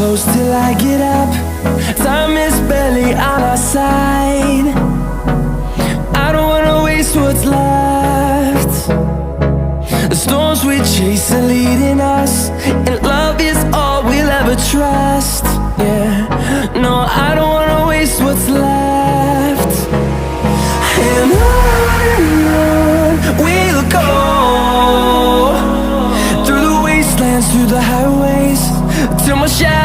close till I get up. Time is barely on our side. I don't wanna waste what's left. The storms we chase are leading us, and love is all we'll ever trust. Yeah, no, I don't wanna waste what's left. And on we'll go, through the wastelands, through the highways, till my shadow